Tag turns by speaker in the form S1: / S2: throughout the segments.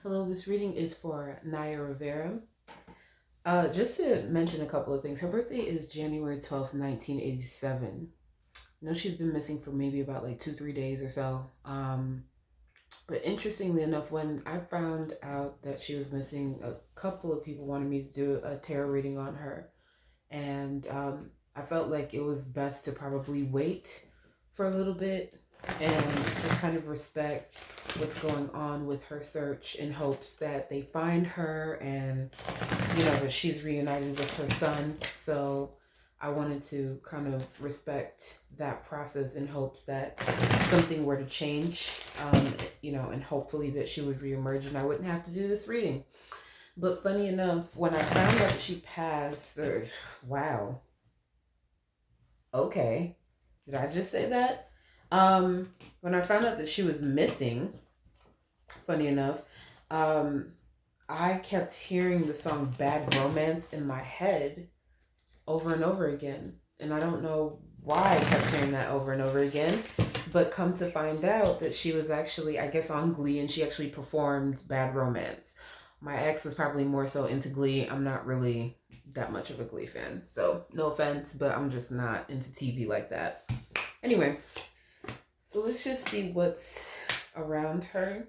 S1: Hello, this reading is for Naya Rivera. Just to mention a couple of things, her birthday is January 12th, 1987. I know she's been missing for maybe about like 2, 3 days or so. But interestingly enough, when I found out that she was missing, a couple of people wanted me to do a tarot reading on her. And I felt like it was best to probably wait for a little bit and just kind of respect what's going on with her search in hopes that they find her and that she's reunited with her son. So I wanted to kind of respect that process in hopes that something were to change, and hopefully that she would reemerge and I wouldn't have to do this reading. But funny enough, when I found out that she passed, wow, okay, did I just say that? When I found out that she was missing, funny enough, um, I kept hearing the song Bad Romance in my head over and over again. And I don't know why I kept hearing that over and over again. But come to find out that she was actually, I guess, on Glee and she actually performed Bad Romance. My ex was probably more so into Glee. I'm not really that much of a Glee fan. So no offense, but I'm just not into TV like that. Anyway, so let's just see what's around her.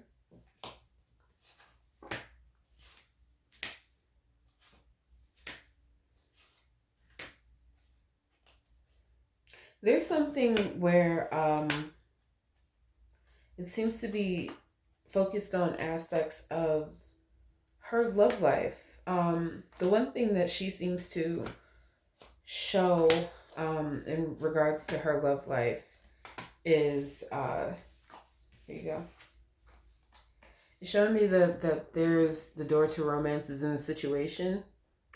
S1: There's something where it seems to be focused on aspects of her love life. The one thing that she seems to show in regards to her love life is here you go. It's showing me that there's the door to romance is in the situation.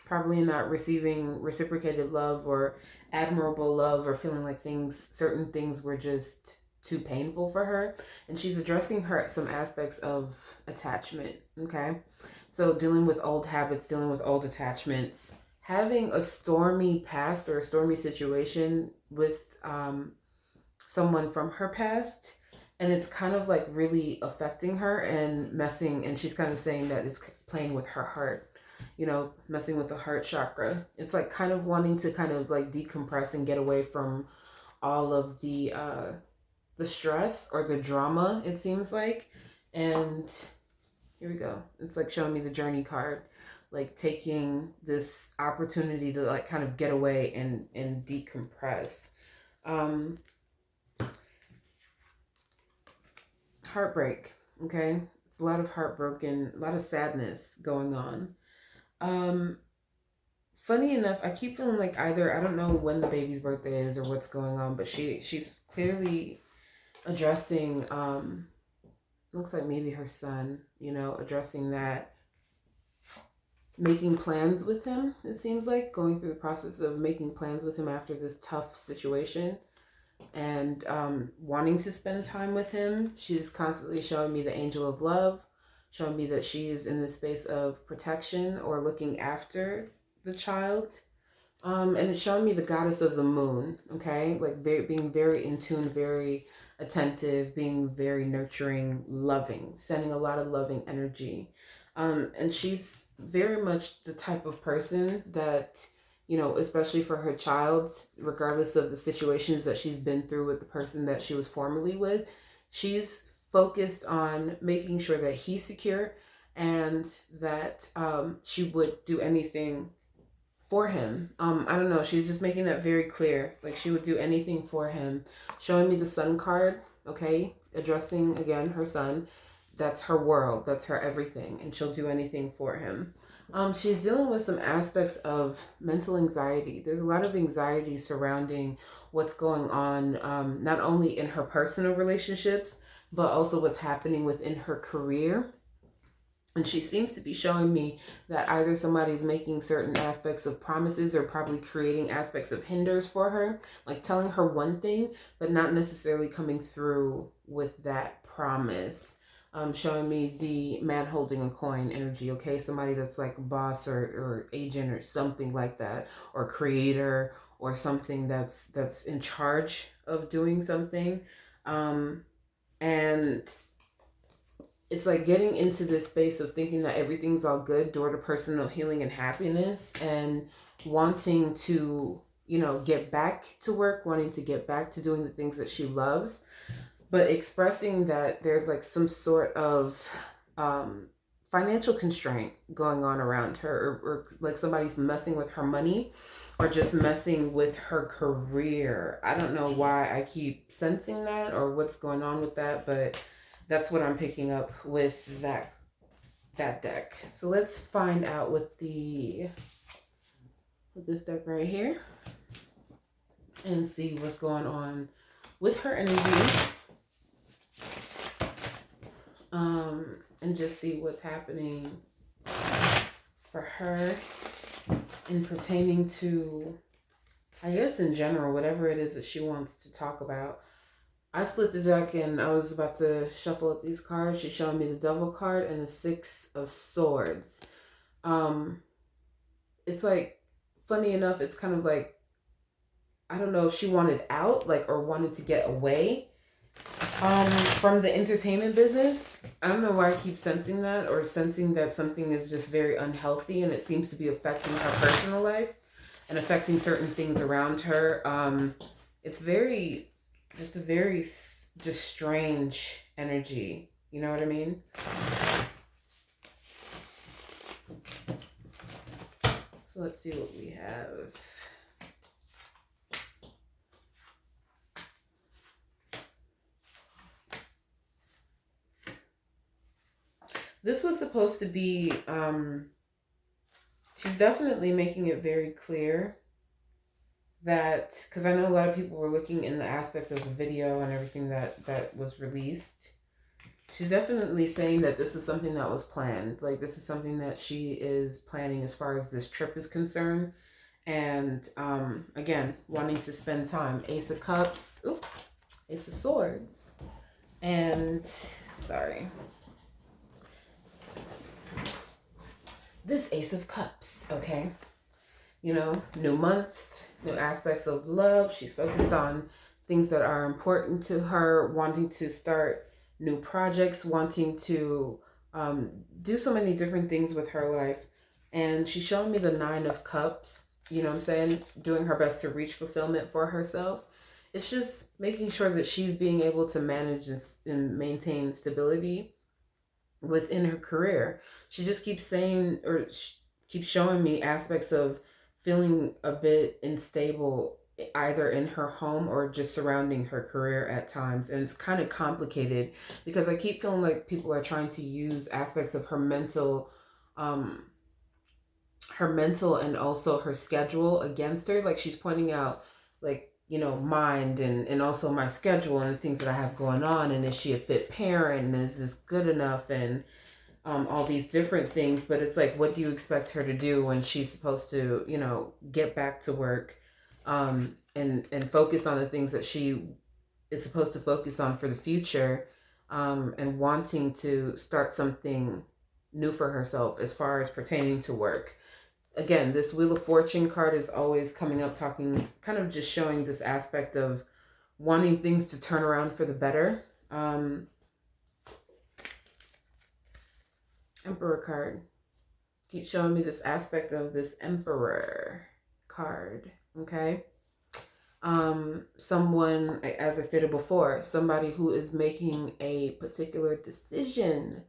S1: Probably not receiving reciprocated love or admirable love or feeling like certain things were just too painful for her. And she's addressing her some aspects of attachment. Okay. So dealing with old habits, dealing with old attachments, having a stormy past or a stormy situation with someone from her past, and it's kind of like really affecting her and messing, and she's kind of saying that it's playing with her heart, messing with the heart chakra. It's like kind of wanting to kind of like decompress and get away from all of the stress or the drama, it seems like. And here we go. It's like showing me the journey card, like taking this opportunity to like kind of get away and decompress. Heartbreak. Okay, it's a lot of heartbroken, a lot of sadness going on. Um, Funny enough, I keep feeling like either I don't know when the baby's birthday is or what's going on, but she's clearly addressing looks like maybe her son, addressing that, making plans with him. It seems like going through the process of making plans with him after this tough situation and wanting to spend time with him. She's constantly showing me the angel of love, showing me that she's in the space of protection or looking after the child. And it's showing me the goddess of the moon, okay? Like being very in tune, very attentive, being very nurturing, loving, sending a lot of loving energy. And she's very much the type of person that, especially for her child, regardless of the situations that she's been through with the person that she was formerly with, she's focused on making sure that he's secure and that she would do anything for him. I don't know. She's just making that very clear. Like she would do anything for him. Showing me the sun card, okay? Addressing again her son. That's her world. That's her everything. And she'll do anything for him. She's dealing with some aspects of mental anxiety. There's a lot of anxiety surrounding what's going on, not only in her personal relationships, but also what's happening within her career. And she seems to be showing me that either somebody's making certain aspects of promises or probably creating aspects of hinders for her, like telling her one thing, but not necessarily coming through with that promise. Showing me the man holding a coin energy, okay? Somebody that's like a boss or agent or something like that, or creator or something that's in charge of doing something. And it's like getting into this space of thinking that everything's all good, door to personal healing and happiness, and wanting to, get back to work, wanting to get back to doing the things that she loves, but expressing that there's like some sort of um, financial constraint going on around her, or like somebody's messing with her money or just messing with her career. I don't know why I keep sensing that or what's going on with that, but that's what I'm picking up with that deck. So let's find out with this deck right here and see what's going on with her energy. And just see what's happening for her in pertaining to, I guess in general, whatever it is that she wants to talk about. I split the deck and I was about to shuffle up these cards. She's showing me the Devil card and the Six of Swords. It's like, funny enough, it's kind of like, I don't know if she wanted out, like, or wanted to get away from the entertainment business. I don't know why I keep sensing that, or sensing that something is just very unhealthy and it seems to be affecting her personal life and affecting certain things around her. It's just a very strange energy. You know what I mean? So let's see what we have. This was supposed to be, she's definitely making it very clear that, because I know a lot of people were looking in the aspect of the video and everything that was released. She's definitely saying that this is something that was planned. Like, this is something that she is planning as far as this trip is concerned. And, again, wanting to spend time. Ace of Cups. Oops. Ace of Swords. And, sorry. This Ace of Cups, okay? New month, new aspects of love. She's focused on things that are important to her, wanting to start new projects, wanting to do so many different things with her life. And she's showing me the Nine of Cups, you know what I'm saying? Doing her best to reach fulfillment for herself. It's just making sure that she's being able to manage and maintain stability within her career. She just keeps saying, or keeps showing me aspects of feeling a bit unstable, either in her home or just surrounding her career at times. And it's kind of complicated because I keep feeling like people are trying to use aspects of her mental and also her schedule against her. Like, she's pointing out, like, mind and also my schedule and the things that I have going on, and is she a fit parent, and is this good enough, and all these different things. But it's like, what do you expect her to do when she's supposed to, get back to work, and focus on the things that she is supposed to focus on for the future, and wanting to start something new for herself as far as pertaining to work. Again, this Wheel of Fortune card is always coming up, talking, kind of just showing this aspect of wanting things to turn around for the better. Emperor card. Keep showing me this aspect of this Emperor card. Okay. Someone, as I stated before, somebody who is making a particular decision.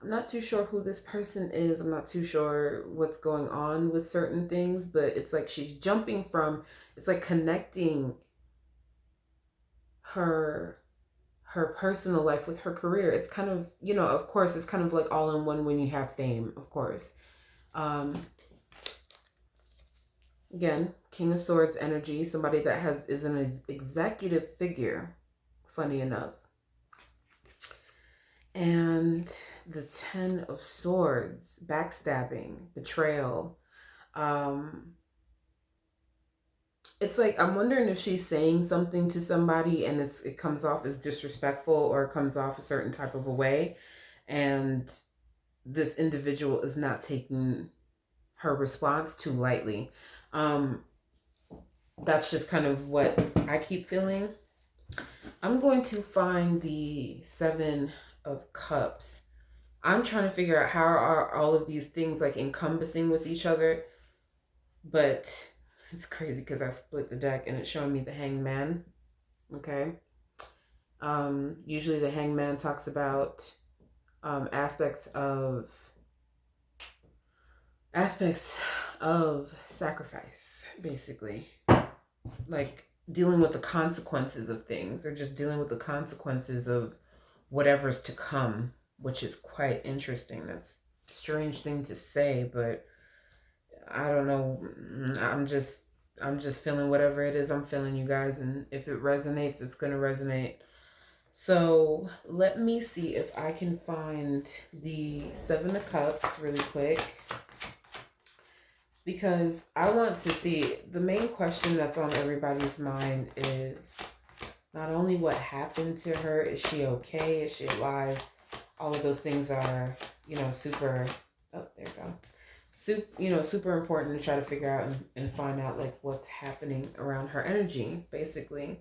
S1: I'm not too sure who this person is. I'm not too sure what's going on with certain things, but it's like she's jumping from, it's like connecting her personal life with her career. It's kind of, of course, it's kind of like all in one when you have fame, of course. Again, King of Swords energy, somebody that is an executive figure, funny enough. And the Ten of Swords, backstabbing, betrayal. It's like, I'm wondering if she's saying something to somebody and it comes off as disrespectful, or it comes off a certain type of a way, and this individual is not taking her response too lightly. That's just kind of what I keep feeling. I'm going to find the Seven of Cups. I'm trying to figure out how are all of these things like encompassing with each other. But it's crazy because I split the deck and it's showing me the hangman. Okay. Usually the hangman talks about aspects of sacrifice, basically, like dealing with the consequences of things, or just dealing with the consequences of whatever's to come, which is quite interesting. That's a strange thing to say, but I don't know. I'm just feeling whatever it is I'm feeling, you guys, and if it resonates, it's gonna resonate. So let me see if I can find the Seven of Cups really quick, because I want to see, the main question that's on everybody's mind is not only what happened to her, is she okay? Is she alive? All of those things are, super, oh, there you go. Super important to try to figure out and find out like what's happening around her energy, basically.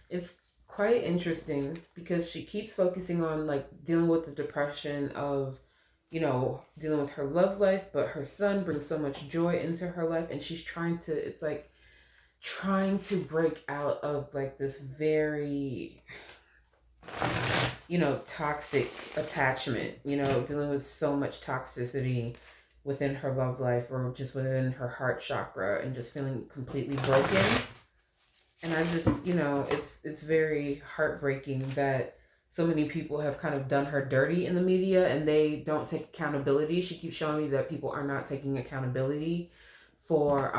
S1: It's quite interesting because she keeps focusing on like dealing with the depression of, dealing with her love life, but her son brings so much joy into her life, and she's trying to break out of like this very, toxic attachment, dealing with so much toxicity within her love life or just within her heart chakra, and just feeling completely broken. And I just, it's very heartbreaking that so many people have kind of done her dirty in the media and they don't take accountability. She keeps showing me that people are not taking accountability for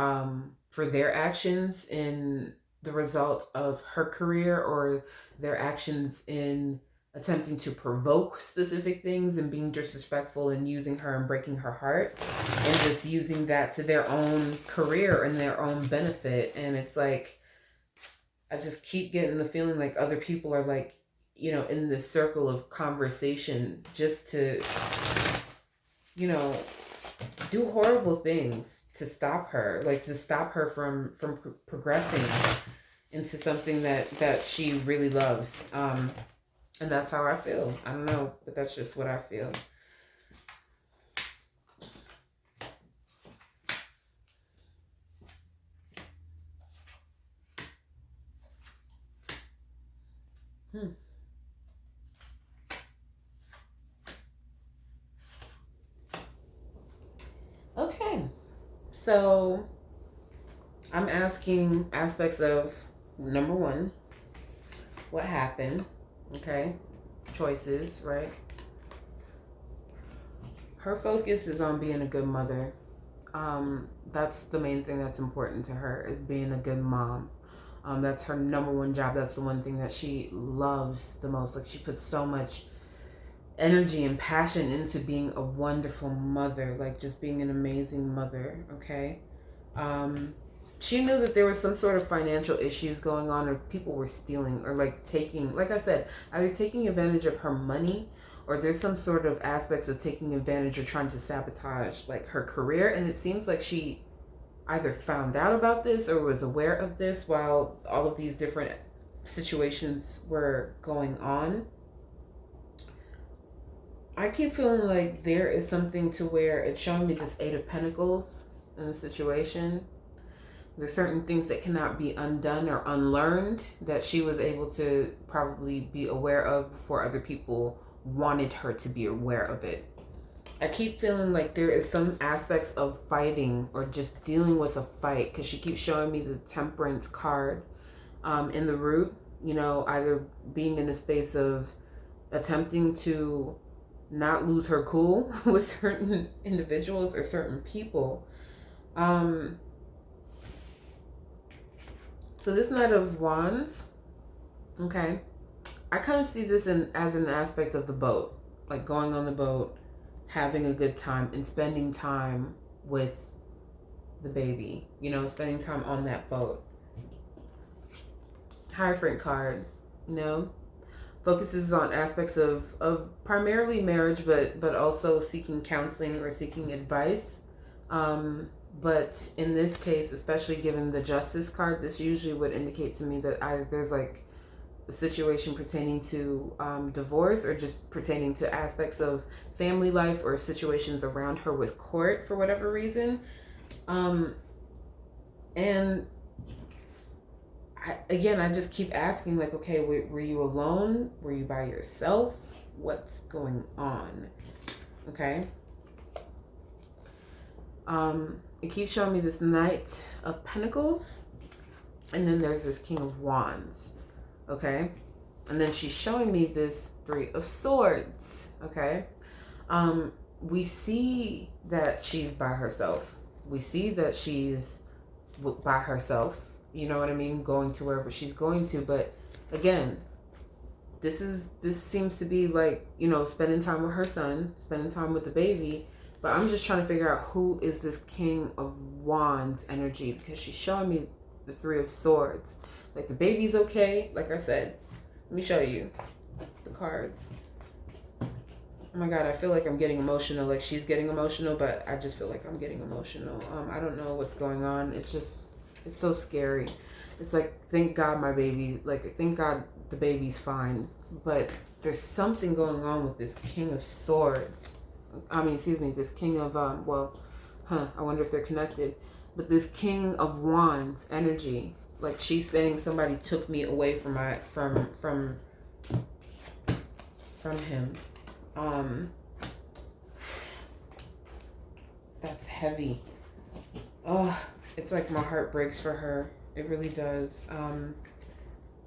S1: their actions in the result of her career, or their actions in attempting to provoke specific things and being disrespectful and using her and breaking her heart, and just using that to their own career and their own benefit. And it's like, I just keep getting the feeling like other people are like, in this circle of conversation just to, do horrible things to stop her, like to stop her from progressing into something that she really loves. And that's how I feel. I don't know, but that's just what I feel. Okay. So I'm asking aspects of number one, what happened? Okay. Choices, right? Her focus is on being a good mother. That's the main thing that's important to her, is being a good mom. That's her number one job. That's the one thing that she loves the most. Like, she puts so much energy and passion into being a wonderful mother, like just being an amazing mother. Okay. She knew that there was some sort of financial issues going on, or people were stealing, or like taking, like I said, either taking advantage of her money, or there's some sort of aspects of taking advantage or trying to sabotage like her career. And it seems like she either found out about this or was aware of this while all of these different situations were going on. I keep feeling like there is something to where it's showing me this Eight of Pentacles in the situation. There's certain things that cannot be undone or unlearned that she was able to probably be aware of before other people wanted her to be aware of it. I keep feeling like there is some aspects of fighting or just dealing with a fight, because she keeps showing me the Temperance card in the root, either being in a space of attempting to not lose her cool with certain individuals or certain people. So this Knight of Wands, okay, I kind of see this as an aspect of the boat, like going on the boat, having a good time, and spending time with the baby, spending time on that boat. Hierophant card, focuses on aspects of primarily marriage, but also seeking counseling or seeking advice. But in this case, especially given the Justice card, this usually would indicate to me that there's like a situation pertaining to divorce, or just pertaining to aspects of family life or situations around her with court for whatever reason. And I just keep asking, like, okay, were you alone? Were you by yourself? What's going on? Okay. It keeps showing me this Knight of Pentacles, and then there's this King of Wands. Okay. And then she's showing me this Three of Swords. Okay. We see that she's by herself. We see that she's by herself. You know what I mean? Going to wherever she's going to. But again, this seems to be like, you know, spending time with her son, spending time with the baby. But I'm just trying to figure out who is this King of Wands energy, because she's showing me the Three of Swords. Like, the baby's okay. Like I said, let me show you the cards. Oh my God, I feel like I'm getting emotional. Like, she's getting emotional, but I just feel like I'm getting emotional. I don't know what's going on. It's just, it's so scary. It's like, thank God my baby, like, thank God the baby's fine. But there's something going on with this King of Swords. This King of, I wonder if they're connected. But this King of Wands energy, like, she's saying somebody took me away from him. That's heavy. Oh, it's like my heart breaks for her. It really does.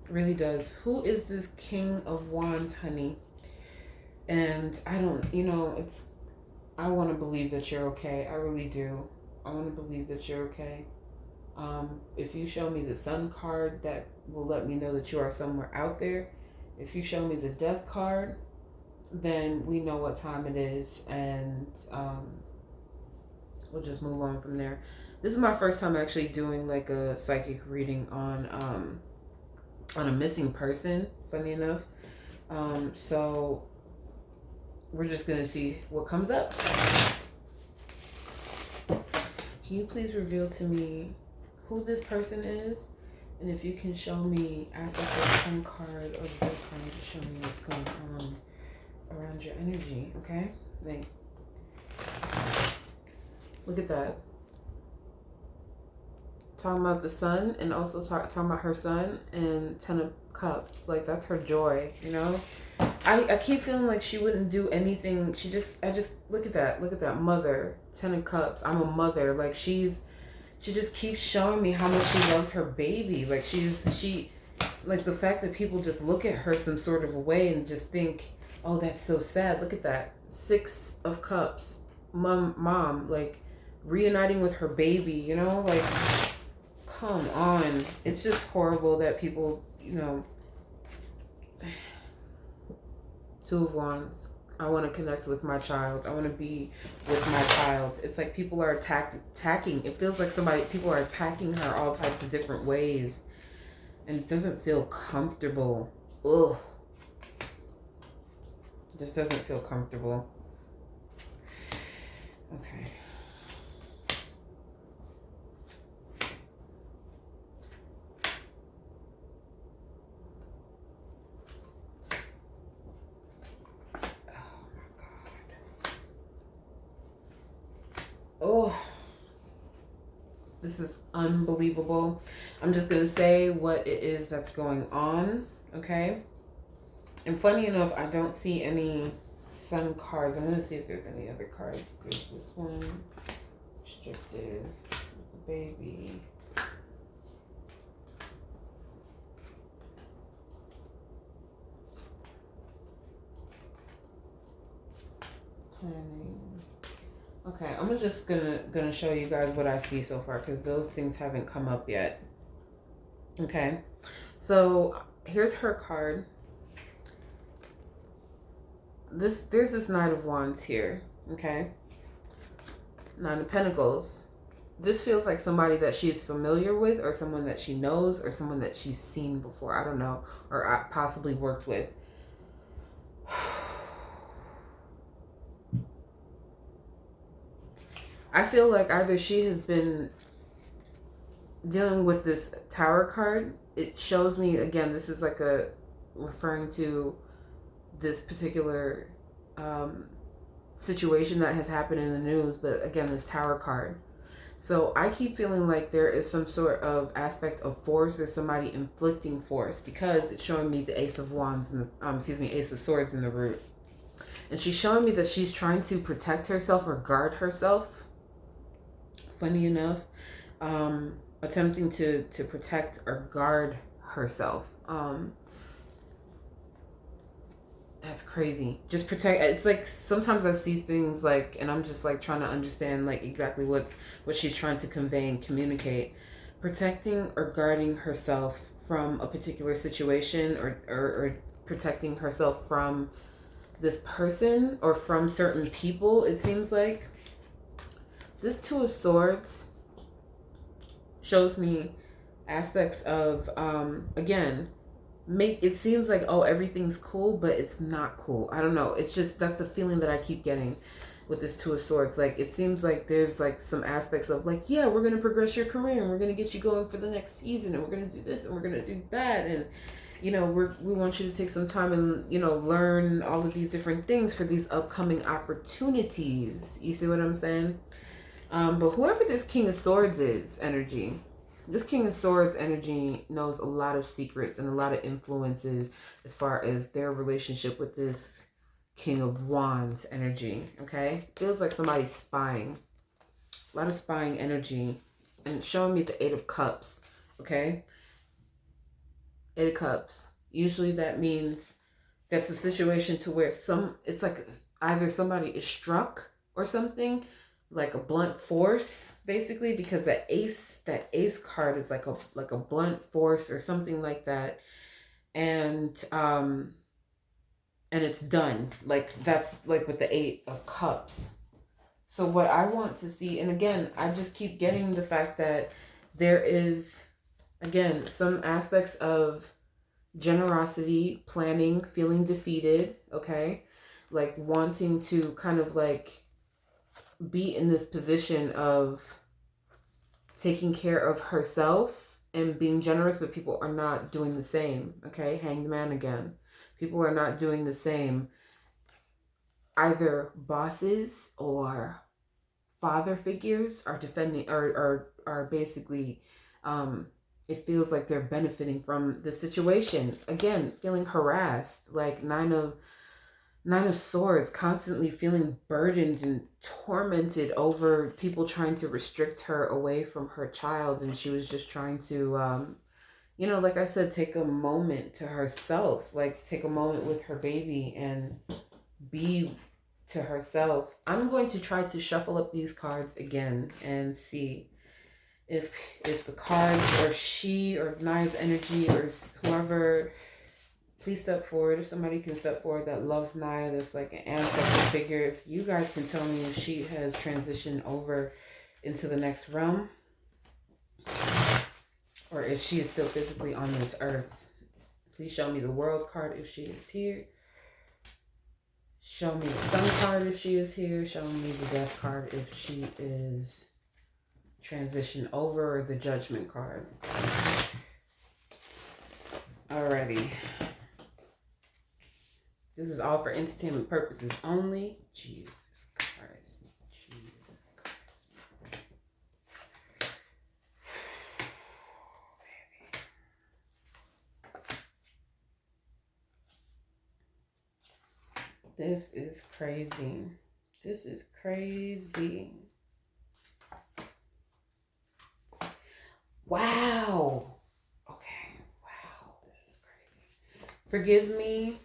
S1: Really does. Who is this King of Wands, honey? And I don't, I want to believe that you're okay. I really do. I want to believe that you're okay. If you show me the Sun card, that will let me know that you are somewhere out there. If you show me the Death card, then we know what time it is, and we'll just move on from there. This is my first time actually doing like a psychic reading on a missing person, funny enough. So we're just gonna see what comes up. Can you please reveal to me who this person is? And if you can show me, ask us for some card or the card to show me what's going on around your energy, okay? Like, look at that. Talking about the Sun, and also talking about her son, and Ten of Cups. Like, that's her joy, you know? I keep feeling like she wouldn't do anything. I just look at that mother, Ten of Cups. I'm a mother. Like, she just keeps showing me how much she loves her baby. Like, like, the fact that people just look at her some sort of a way and just think, oh, that's so sad. Look at that. Six of Cups. Mom, like, reuniting with her baby, you know? Like, come on. It's just horrible that people, Two of Wands. I want to connect with my child. I want to be with my child. It's like people are attacking. It feels like people are attacking her all types of different ways. And it doesn't feel comfortable. Ugh. It just doesn't feel comfortable. Okay. Oh, this is unbelievable. I'm just going to say what it is that's going on, okay? And funny enough, I don't see any Sun cards. I'm going to see if there's any other cards. There's this one, restricted, baby. Planning. Okay, I'm just gonna show you guys what I see so far, because those things haven't come up yet. Okay, so here's her card. There's this Knight of Wands here. Okay, Nine of Pentacles. This feels like somebody that she's familiar with, or someone that she knows, or someone that she's seen before. I don't know, or possibly worked with. I feel like either she has been dealing with this Tower card. It shows me, again, this is like a referring to this particular situation that has happened in the news, but again, this Tower card. So I keep feeling like there is some sort of aspect of force or somebody inflicting force, because it's showing me the Ace of Wands and Ace of Swords in the root. And she's showing me that she's trying to protect herself or guard herself. Funny enough, attempting to protect or guard herself. That's crazy. Just protect. It's like sometimes I see things like, and I'm just like trying to understand like exactly what she's trying to convey and communicate. Protecting or guarding herself from a particular situation, or protecting herself from this person or from certain people. It seems like this Two of Swords shows me aspects of again, it seems like, oh, everything's cool, but it's not cool. I don't know, it's just, that's the feeling that I keep getting with this Two of Swords. Like, it seems like there's like some aspects of like, yeah, we're gonna progress your career and we're gonna get you going for the next season, and we're gonna do this and we're gonna do that, and you know, we want you to take some time and, you know, learn all of these different things for these upcoming opportunities. You see what I'm saying? But whoever this King of Swords is energy, this King of Swords energy knows a lot of secrets and a lot of influences as far as their relationship with this King of Wands energy, okay? Feels like somebody's spying. A lot of spying energy. And it's showing me the Eight of Cups, okay? Eight of Cups. Usually that means that's a situation to where it's like either somebody is struck or something, like a blunt force, basically, because that ace card is like a blunt force or something like that. And it's done. Like, that's like with the Eight of Cups. So what I want to see, and again, I just keep getting the fact that there is, again, some aspects of generosity, planning, feeling defeated, okay? Like wanting to kind of like be in this position of taking care of herself and being generous, but people are not doing the same, okay? Hanged Man again. People are not doing the same. Either bosses or father figures are defending, are basically, it feels like they're benefiting from the situation. Again, feeling harassed, like Nine of Swords, constantly feeling burdened and tormented over people trying to restrict her away from her child. And she was just trying to, you know, like I said, take a moment to herself, like take a moment with her baby and be to herself. I'm going to try to shuffle up these cards again and see if the cards, or she, or Naya's energy, or whoever, please step forward. If somebody can step forward that loves Naya, that's like an ancestor figure. If you guys can tell me if she has transitioned over into the next realm, or if she is still physically on this earth. Please show me the World card if she is here. Show me the Sun card if she is here. Show me the Death card if she is transitioned over, or the Judgment card. Alrighty. This is all for entertainment purposes only. Jesus Christ. Jesus Christ. This is crazy. This is crazy. Wow. Okay. Wow. This is crazy. Forgive me.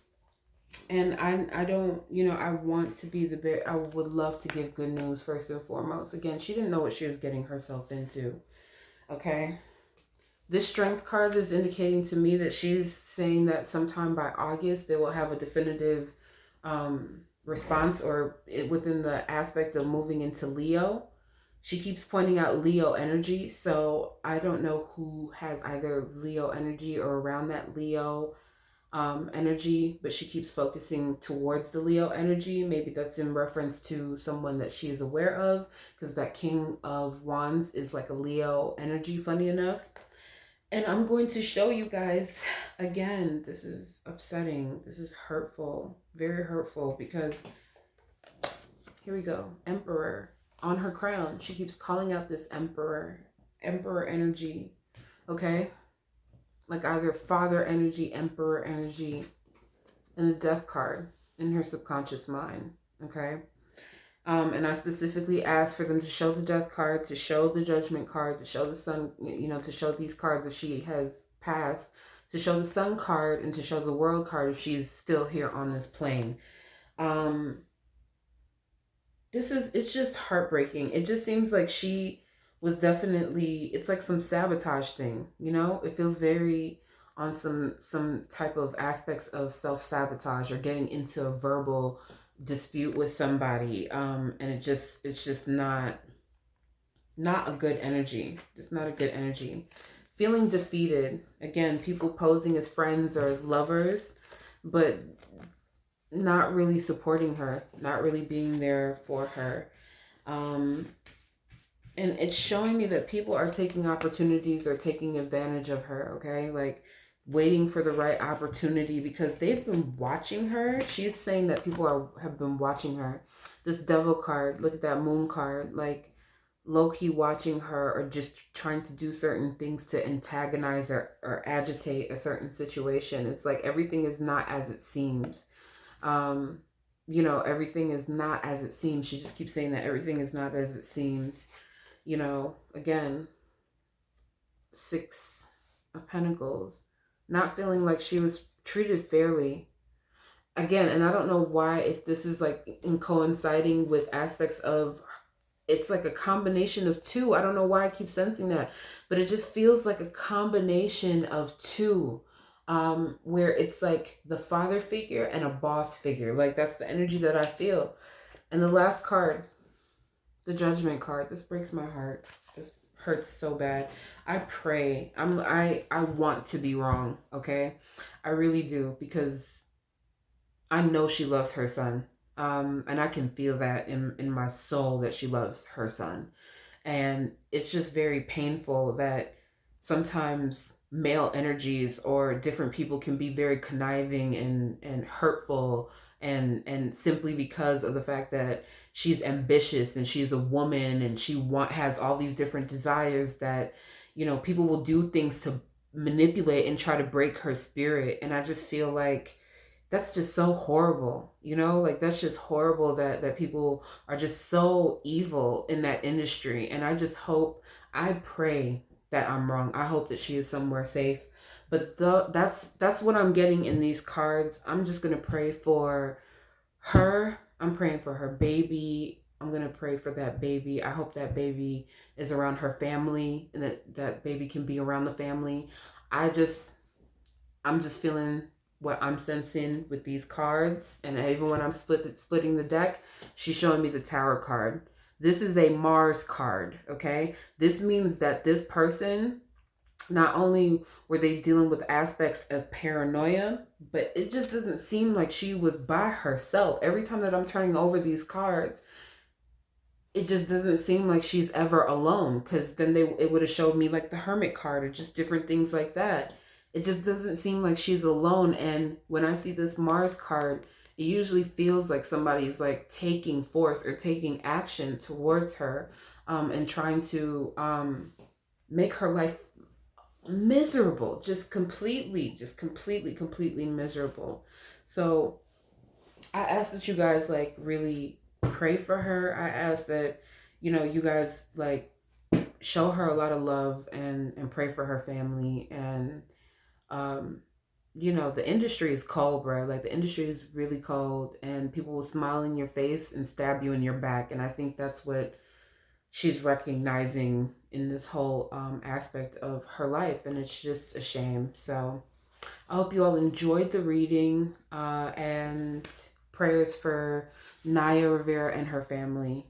S1: And I don't, you know, I want to be the bear. I would love to give good news first and foremost. Again, she didn't know what she was getting herself into. Okay. This Strength card is indicating to me that she's saying that sometime by August, they will have a definitive response, or within the aspect of moving into Leo. She keeps pointing out Leo energy. So I don't know who has either Leo energy or around that Leo energy, but she keeps focusing towards the Leo energy. Maybe that's in reference to someone that she is aware of, because that King of Wands is like a Leo energy, funny enough. And I'm going to show you guys again. This is upsetting. This is hurtful, very hurtful, because here we go. Emperor on her crown. She keeps calling out this emperor energy. Okay. Like either father energy, emperor energy, and the death card in her subconscious mind. Okay. And I specifically asked for them to show the death card, to show the judgment card, to show the sun, to show these cards if she has passed, to show the sun card, and to show the world card if she's still here on this plane. Um, it's just heartbreaking. It just seems like she was definitely, it's like some sabotage thing, It feels very on some type of aspects of self-sabotage or getting into a verbal dispute with somebody. And it's just not a good energy. Just not a good energy. Feeling defeated. Again, people posing as friends or as lovers, but not really supporting her, not really being there for her. And it's showing me that people are taking opportunities or taking advantage of her, okay? Like waiting for the right opportunity because they've been watching her. She's saying that people have been watching her. This devil card, look at that moon card, like low-key watching her or just trying to do certain things to antagonize or agitate a certain situation. It's like everything is not as it seems. Everything is not as it seems. She just keeps saying that everything is not as it seems. Again, 6 of Pentacles, not feeling like she was treated fairly. Again, and I don't know why, if this is like in coinciding with aspects of, it's like a combination of two. I don't know why I keep sensing that, but it just feels like a combination of two. Where it's like the father figure and a boss figure. Like that's the energy that I feel. And the last card, the judgment card. This breaks my heart. This hurts so bad. I pray. I want to be wrong, okay? I really do, because I know she loves her son. And I can feel that in my soul that she loves her son. And it's just very painful that sometimes male energies or different people can be very conniving and hurtful, and simply because of the fact that she's ambitious and she's a woman and has all these different desires, that people will do things to manipulate and try to break her spirit. And I just feel like that's just so horrible, like that's just horrible that people are just so evil in that industry. And I pray that I'm wrong. I hope that she is somewhere safe. But that's what I'm getting in these cards. I'm just going to pray for her. I'm praying for her baby. I'm going to pray for that baby. I hope that baby is around her family and that baby can be around the family. I'm just feeling what I'm sensing with these cards. And even when I'm splitting the deck, she's showing me the Tower card. This is a Mars card, okay? This means that this person, not only were they dealing with aspects of paranoia, but it just doesn't seem like she was by herself. Every time that I'm turning over these cards, it just doesn't seem like she's ever alone, because then it would have showed me like the Hermit card or just different things like that. It just doesn't seem like she's alone. And when I see this Mars card, it usually feels like somebody's like taking force or taking action towards her, and trying to make her life miserable, completely miserable. So I ask that you guys like really pray for her. I ask that, you guys like show her a lot of love and pray for her family. And the industry is cold, bro. Like the industry is really cold, and people will smile in your face and stab you in your back. And I think that's what she's recognizing in this whole aspect of her life. And it's just a shame. So I hope you all enjoyed the reading, and prayers for Naya Rivera and her family.